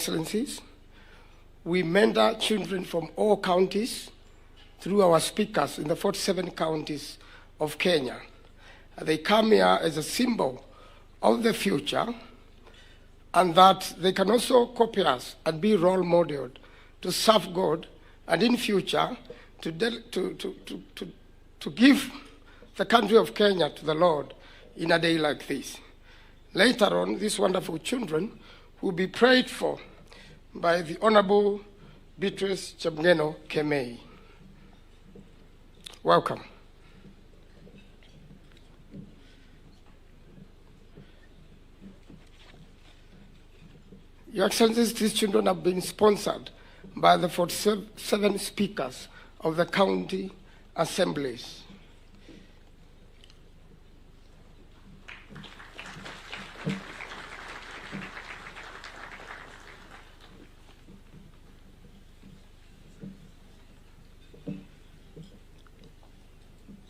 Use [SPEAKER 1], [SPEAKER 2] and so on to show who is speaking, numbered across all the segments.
[SPEAKER 1] Excellencies, we mentor children from all counties through our speakers in the 47 counties of Kenya. They come here as a symbol of the future, and that they can also copy us and be role modeled to serve God, and in future to give the country of Kenya to the Lord in a day like this. Later on, these wonderful children will be prayed for by the Honorable Beatrice Chemgeno Kemei. Welcome. Your Excellencies, these children have been sponsored by the 47 speakers of the county assemblies.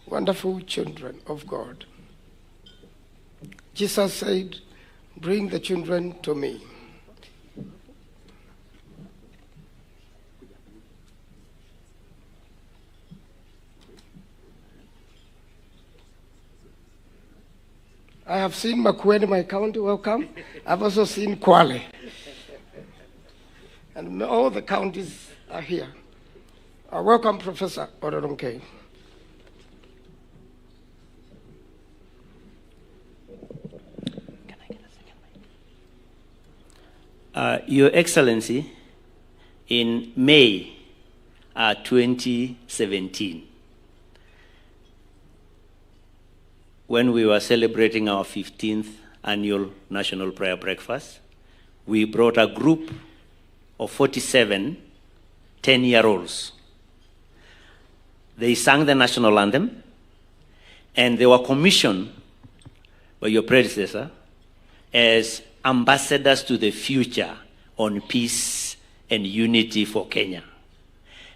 [SPEAKER 1] Wonderful children of God. Jesus said, "Bring the children to me." I have seen Makueni, my county, welcome. I've also seen Kwale. And all the counties are here. Welcome, Professor Odoronke.
[SPEAKER 2] Your Excellency, in May 2017, when we were celebrating our 15th annual National Prayer Breakfast, we brought a group of 47 10-year-olds. They sang the national anthem, and they were commissioned by your predecessor as ambassadors to the future on peace and unity for Kenya.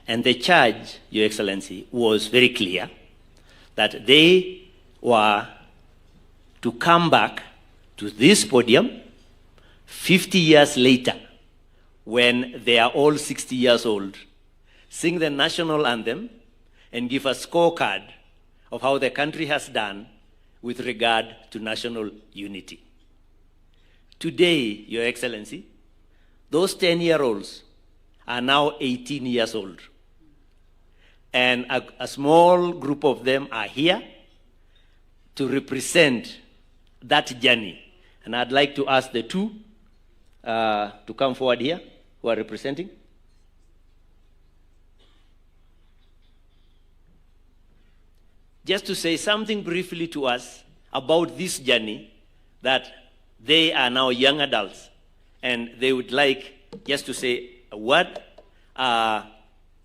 [SPEAKER 2] And the charge, Your Excellency, was very clear that they were to come back to this podium 50 years later, when they are all 60 years old, sing the national anthem and give a scorecard of how the country has done with regard to national unity. Today, Your Excellency, those 10-year-olds are now 18 years old. And a small group of them are here to represent that journey. And I'd like to ask the two to come forward here, who are representing. Just to say something briefly to us about this journey, that they are now young adults, and they would like just to say a word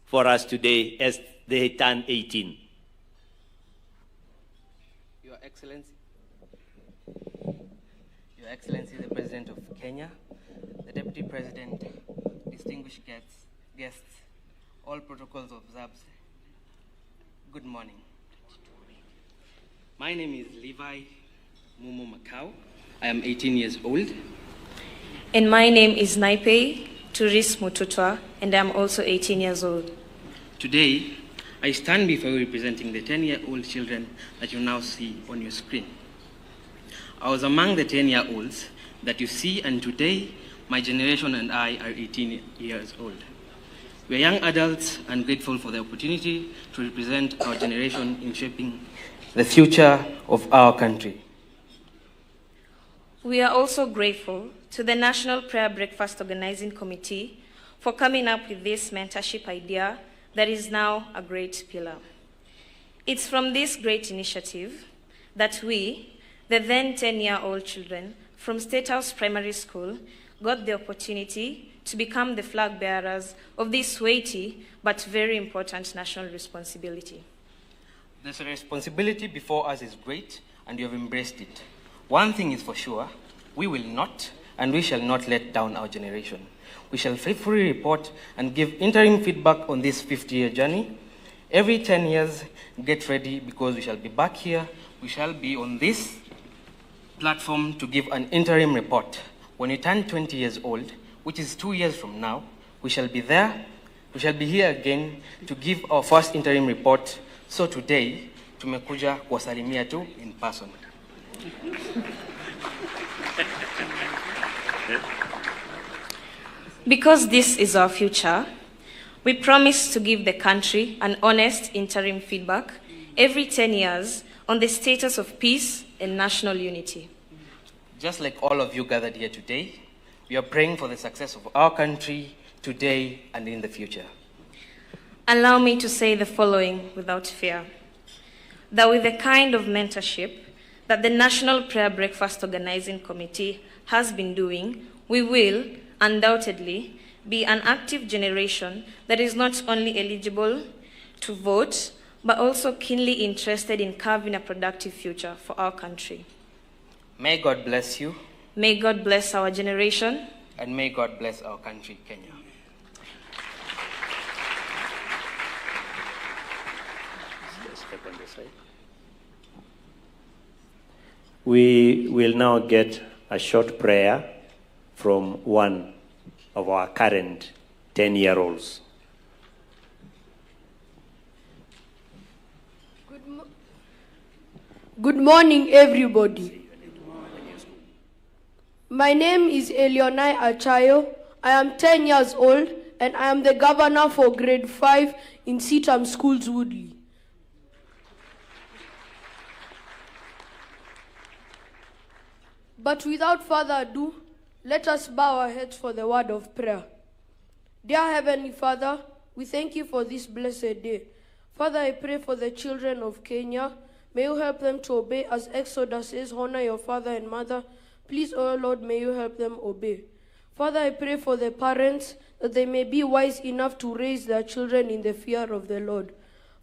[SPEAKER 2] for us today as they turn 18.
[SPEAKER 3] Your Excellency, the President of Kenya, the Deputy President, distinguished guests, all protocols observed, good morning. My name is Levi Mumu Macau. I am 18 years old.
[SPEAKER 4] And my name is Naipe Turis Mututwa, and I'm also 18 years old.
[SPEAKER 3] Today, I stand before you representing the 10-year-old children that you now see on your screen. I was among the 10-year-olds that you see, and today, my generation and I are 18 years old. We are young adults and grateful for the opportunity to represent our generation in shaping the future of our country.
[SPEAKER 4] We are also grateful to the National Prayer Breakfast Organizing Committee for coming up with this mentorship idea that is now a great pillar. It's from this great initiative that we, the then 10-year-old children from State House Primary School, got the opportunity to become the flag bearers of this weighty but very important national responsibility.
[SPEAKER 3] This responsibility before us is great, and you have embraced it. One thing is for sure, we will not and we shall not let down our generation. We shall faithfully report and give interim feedback on this 50-year journey. Every 10 years, get ready, because we shall be back here. We shall be on this platform to give an interim report. When you turn 20 years old, which is 2 years from now, we shall be there. We shall be here again to give our first interim report. So today, tumekuja kuwasalimia tu in person.
[SPEAKER 4] Because this is our future, we promise to give the country an honest interim feedback every 10 years on the status of peace and national unity.
[SPEAKER 3] Just like all of you gathered here today, we are praying for the success of our country today and in the future.
[SPEAKER 4] Allow me to say the following without fear. That with the kind of mentorship that the National Prayer Breakfast Organizing Committee has been doing, we will undoubtedly be an active generation that is not only eligible to vote, but also keenly interested in carving a productive future for our country.
[SPEAKER 3] May God bless you.
[SPEAKER 4] May God bless our generation.
[SPEAKER 3] And may God bless our country, Kenya.
[SPEAKER 2] Step on this side. We will now get a short prayer from one of our current 10-year-olds.
[SPEAKER 5] Good morning, everybody. My name is Elionai Achayo. I am 10 years old, and I am the governor for grade 5 in Seatam Schools, Woodley. But without further ado, let us bow our heads for the word of prayer. Dear Heavenly Father, we thank you for this blessed day. Father, I pray for the children of Kenya. May you help them to obey as Exodus says, honor your father and mother. Please, oh Lord, may you help them obey. Father, I pray for the parents that they may be wise enough to raise their children in the fear of the Lord.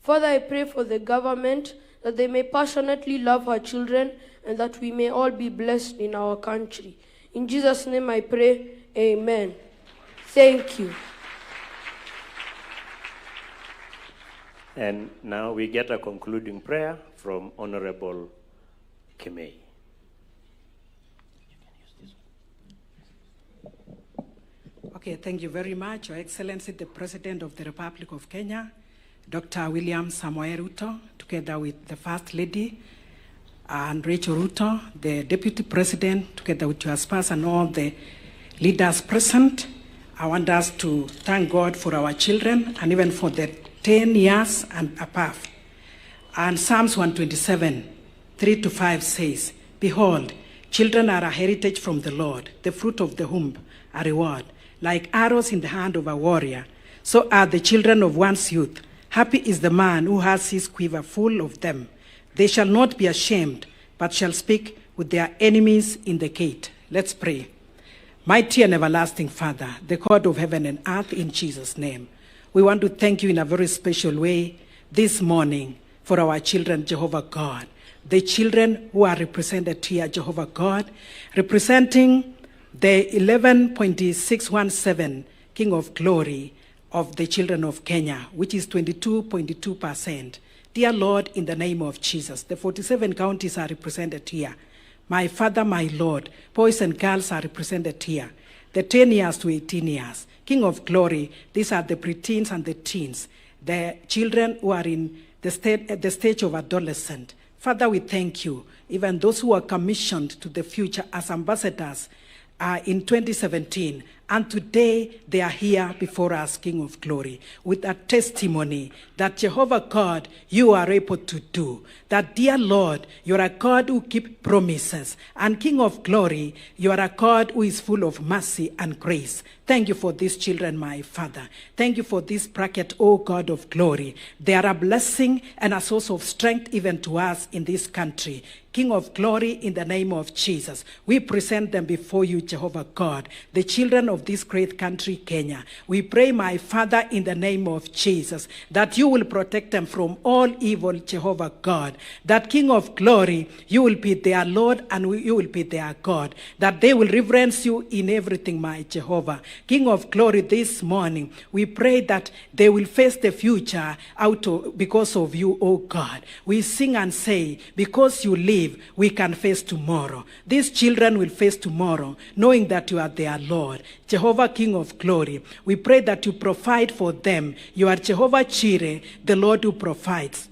[SPEAKER 5] Father, I pray for the government that they may passionately love our children and that we may all be blessed in our country. In Jesus' name I pray, amen. Thank you.
[SPEAKER 2] And now we get a concluding prayer from Honorable Kemei.
[SPEAKER 6] Okay, thank you very much, Your Excellency, the President of the Republic of Kenya, Dr. William Samoei Ruto, together with the First Lady, and Rachel Ruto, the Deputy President, together with your spouse and all the leaders present. I want us to thank God for our children and even for the 10 years and above. And Psalms 127, 3-5 says, Behold, children are a heritage from the Lord, the fruit of the womb, a reward. Like arrows in the hand of a warrior, so are the children of one's youth. Happy is the man who has his quiver full of them. They shall not be ashamed, but shall speak with their enemies in the gate. Let's pray. Mighty and everlasting Father, the God of heaven and earth, in Jesus' name, we want to thank you in a very special way this morning for our children, Jehovah God. The children who are represented here, Jehovah God, representing the 11.617 King of Glory of the children of Kenya, which is 22.2%. Dear Lord, in the name of Jesus, the 47 counties are represented here. My Father, my Lord, boys and girls are represented here. The 10 years to 18 years. King of Glory, these are the preteens and the teens, the children who are in the stage of adolescent. Father, we thank you. Even those who are commissioned to the future as ambassadors in 2017, and today they are here before us, King of Glory, with a testimony that Jehovah God, you are able to do. That, dear Lord, you are a God who keeps promises. And King of Glory, you are a God who is full of mercy and grace. Thank you for these children, my Father. Thank you for this bracket, O God of glory. They are a blessing and a source of strength even to us in this country. King of glory, in the name of Jesus, we present them before you, Jehovah God, the children of this great country, Kenya. We pray, my Father, in the name of Jesus, that you will protect them from all evil, Jehovah God. That, King of glory, you will be their Lord and you will be their God. That they will reverence you in everything, my Jehovah. King of glory, this morning, we pray that they will face the future because of you, O God. We sing and say, because you live, we can face tomorrow. These children will face tomorrow, knowing that you are their Lord. Jehovah, King of glory, we pray that you provide for them. You are Jehovah Jireh, the Lord who provides.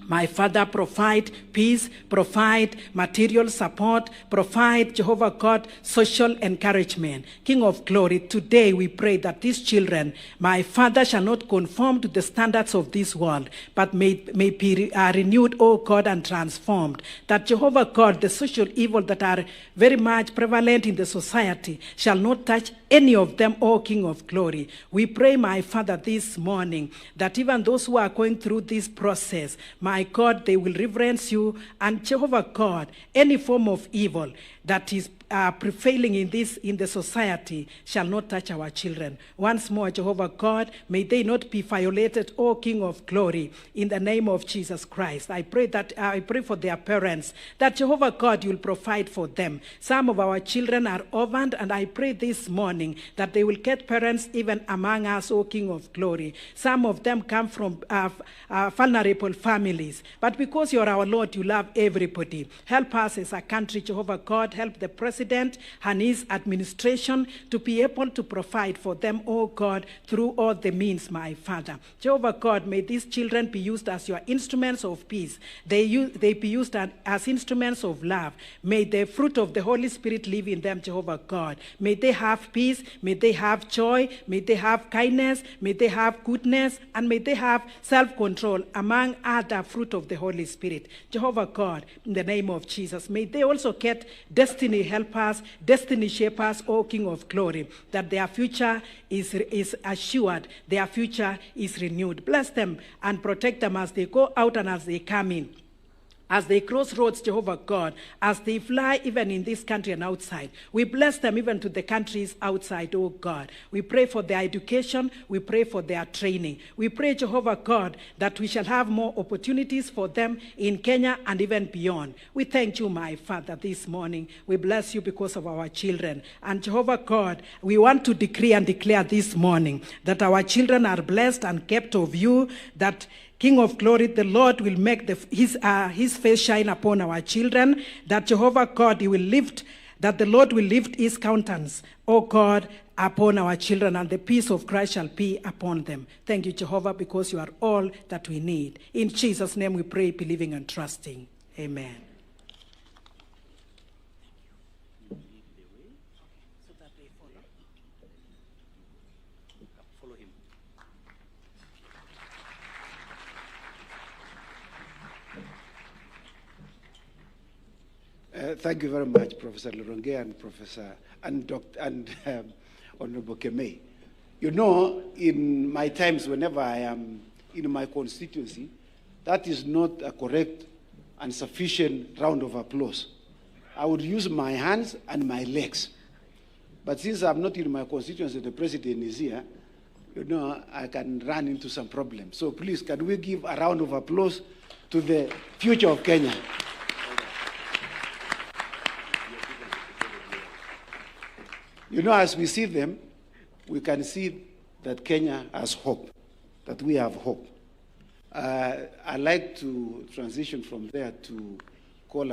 [SPEAKER 6] My Father, provide peace, provide material support, provide, Jehovah God, social encouragement. King of glory, today we pray that these children, my Father, shall not conform to the standards of this world, but may be renewed, O God, and transformed. That, Jehovah God, the social evil that are very much prevalent in the society shall not touch any of them, O King of glory. We pray, my Father, this morning that even those who are going through this process, my God, they will reverence you, and Jehovah God, any form of evil that is prevailing in the society shall not touch our children. Once more, Jehovah God, may they not be violated, O King of glory, in the name of Jesus Christ. I pray for their parents, that Jehovah God, you will provide for them. Some of our children are orphaned, and I pray this morning that they will get parents even among us, O King of glory. Some of them come from vulnerable families, but because you are our Lord, you love everybody. Help us as a country, Jehovah God. Help the President and his administration to be able to provide for them, oh God, through all the means, my Father. Jehovah God, may these children be used as your instruments of peace. They be used as instruments of love. May the fruit of the Holy Spirit live in them, Jehovah God. May they have peace, may they have joy, may they have kindness, may they have goodness, and may they have self-control, among other fruit of the Holy Spirit. Jehovah God, in the name of Jesus, may they also get destiny helpers, destiny shapers, O King of glory, that their future is assured, their future is renewed. Bless them and protect them as they go out and as they come in. As they cross roads, Jehovah God, as they fly even in this country and outside. We bless them even to the countries outside, oh God. We pray for their education. We pray for their training. We pray, Jehovah God, that we shall have more opportunities for them in Kenya and even beyond. We thank you, my Father, this morning. We bless you because of our children. And Jehovah God, we want to decree and declare this morning that our children are blessed and kept of you, that King of glory, the Lord will make his face shine upon our children, that Jehovah God, that the Lord will lift his countenance, O God, upon our children, and the peace of Christ shall be upon them. Thank you, Jehovah, because you are all that we need. In Jesus' name we pray, believing and trusting. Amen.
[SPEAKER 7] Thank you very much, Professor Luronge and Professor and Honorable Kemei. You know, in my times, whenever I am in my constituency, that is not a correct and sufficient round of applause. I would use my hands and my legs. But since I'm not in my constituency, the President is here, you know, I can run into some problems. So please, can we give a round of applause to the future of Kenya? You know, as we see them, we can see that Kenya has hope, that we have hope. I'd like to transition from there to call